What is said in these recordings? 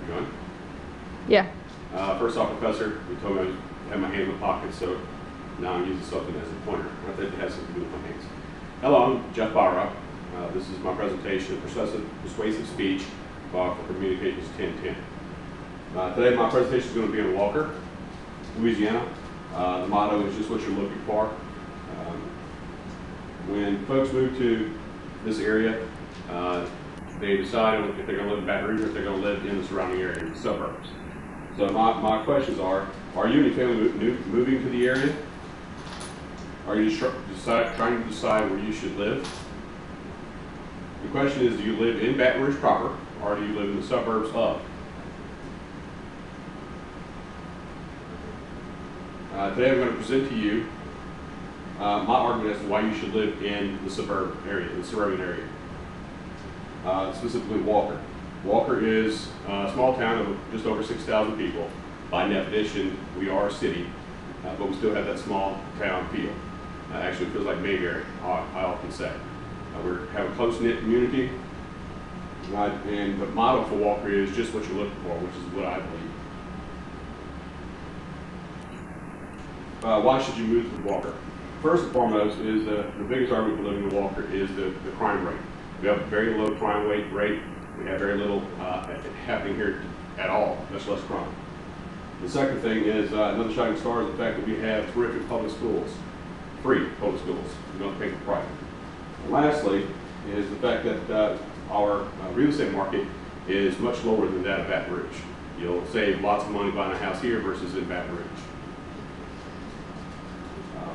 Going? Yeah. First off, Professor, you told me I had my hand in my pocket, so now I'm using something as a pointer. I think it has something to do with my hands. Hello, I'm Jeff Barra. This is my presentation, Persuasive Speech for Communications 1010. Today my presentation is going to be in Walker, Louisiana. The motto is just what you're looking for. When folks move to this area, they decide if they're going to live in Baton Rouge or if they're going to live in the surrounding area, the suburbs. So my questions are you and your family moving to the area? Are you just trying to decide where you should live? The question is, do you live in Baton Rouge proper, or do you live in the suburbs of? Today I'm going to present to you my argument as to why you should live in the suburban area, specifically Walker. Walker is a small town of just over 6,000 people. By definition, we are a city, but we still have that small town feel. Actually, it feels like Mayberry, I often say. We have a close-knit community, and the motto for Walker is just what you're looking for, which is what I believe. Why should you move to Walker? First and foremost is the biggest argument for living in Walker is the crime rate. We have a very low crime rate. We have very little happening here at all, much less crime. The second thing is, another shining star is the fact that we have terrific public schools, free public schools. We don't pay for private. And lastly is the fact that our real estate market is much lower than that of Baton Rouge. You'll save lots of money buying a house here versus in Baton Rouge.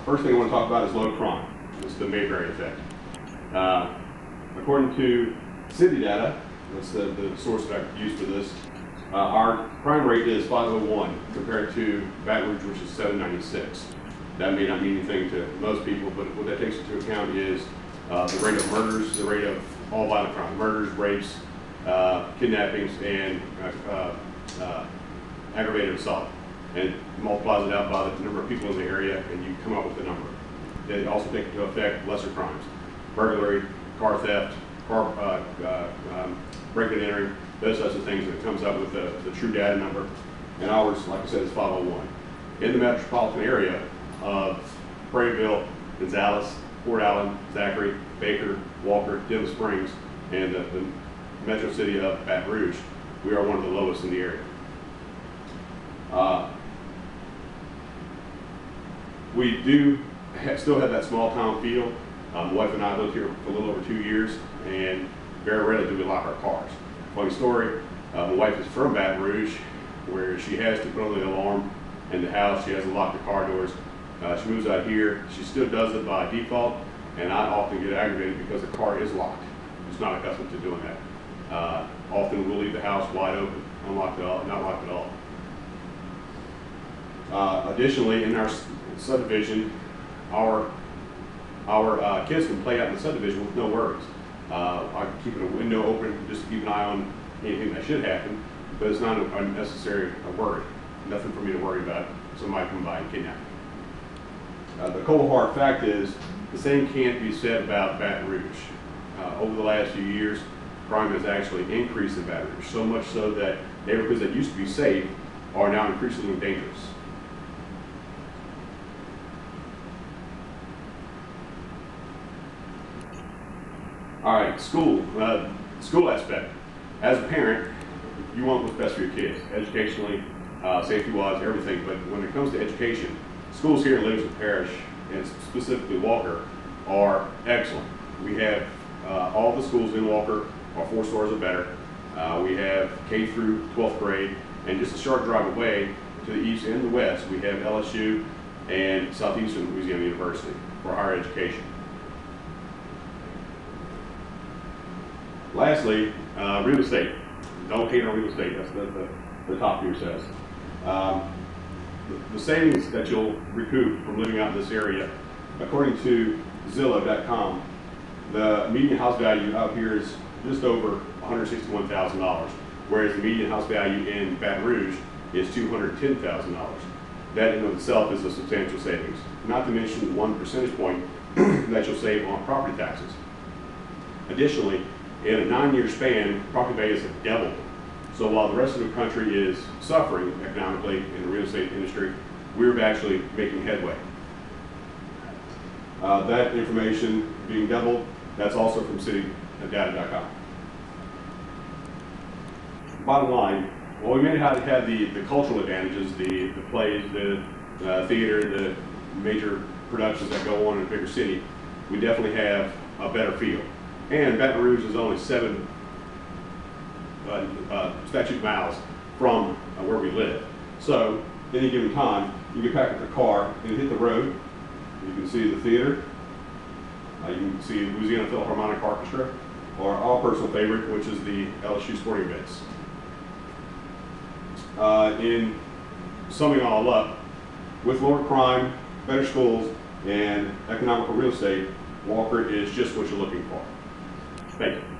First thing I want to talk about is low crime. It's the Mayberry effect. According to city data, that's the source that I used for this, our crime rate is 501 compared to Baton Rouge, which is 796. That may not mean anything to most people, but what that takes into account is the rate of murders, the rate of all violent crime, murders, rapes, kidnappings, and aggravated assault. And multiplies it out by the number of people in the area, and you come up with a number. They also take into effect lesser crimes, burglary, car theft, breaking and entering, those types of things, and it comes up with the true data number. And ours, like I said, is 501. In the metropolitan area of Prairieville, Gonzales, Fort Allen, Zachary, Baker, Walker, Denham Springs, and the metro city of Baton Rouge, we are one of the lowest in the area. We do still have that small town feel. My wife and I lived here for a little over 2 years, and very rarely do we lock our cars. Funny story, my wife is from Baton Rouge, where she has to put on the alarm in the house. She has to lock the car doors. She moves out here. She still does it by default, and I often get aggravated because the car is locked. She's not accustomed to doing that. Often we'll leave the house wide open, unlocked at all, not locked at all. Additionally, in our subdivision, our kids can play out in the subdivision with no worries. I'm keeping a window open just to keep an eye on anything that should happen, but it's not a necessary worry. Nothing for me to worry about. Somebody come by and kidnap me. The cold hard fact is, the same can't be said about Baton Rouge. Over the last few years, crime has actually increased in Baton Rouge, so much so that neighborhoods that used to be safe are now increasingly dangerous. All right, school aspect. As a parent, you want what's best for your kids, educationally, safety-wise, everything. But when it comes to education, schools here in Livingston Parish, and specifically Walker, are excellent. We have all the schools in Walker are 4 stars or better. We have K through 12th grade, and just a short drive away to the east and the west, we have LSU and Southeastern Louisiana University for higher education. Lastly, real estate. Don't hate on real estate. That's the top here says. The savings that you'll recoup from living out in this area, according to Zillow.com, the median house value out here is just over $161,000, whereas the median house value in Baton Rouge is $210,000. That in of itself is a substantial savings. Not to mention 1 percentage point that you'll save on property taxes. Additionally, in a 9-year span, property values have doubled. So while the rest of the country is suffering economically in the real estate industry, we're actually making headway. That information being doubled, that's also from citydata.com. Bottom line, while we may not have the cultural advantages, the plays, the theater, the major productions that go on in a bigger city, we definitely have a better feel. And Baton Rouge is only 7 statute miles from where we live. So, any given time, you can pack up the car and hit the road. You can see the theater. You can see Louisiana Philharmonic Orchestra, or our personal favorite, which is the LSU sporting events. In summing all up, with lower crime, better schools, and economical real estate, Walker is just what you're looking for. Thank you.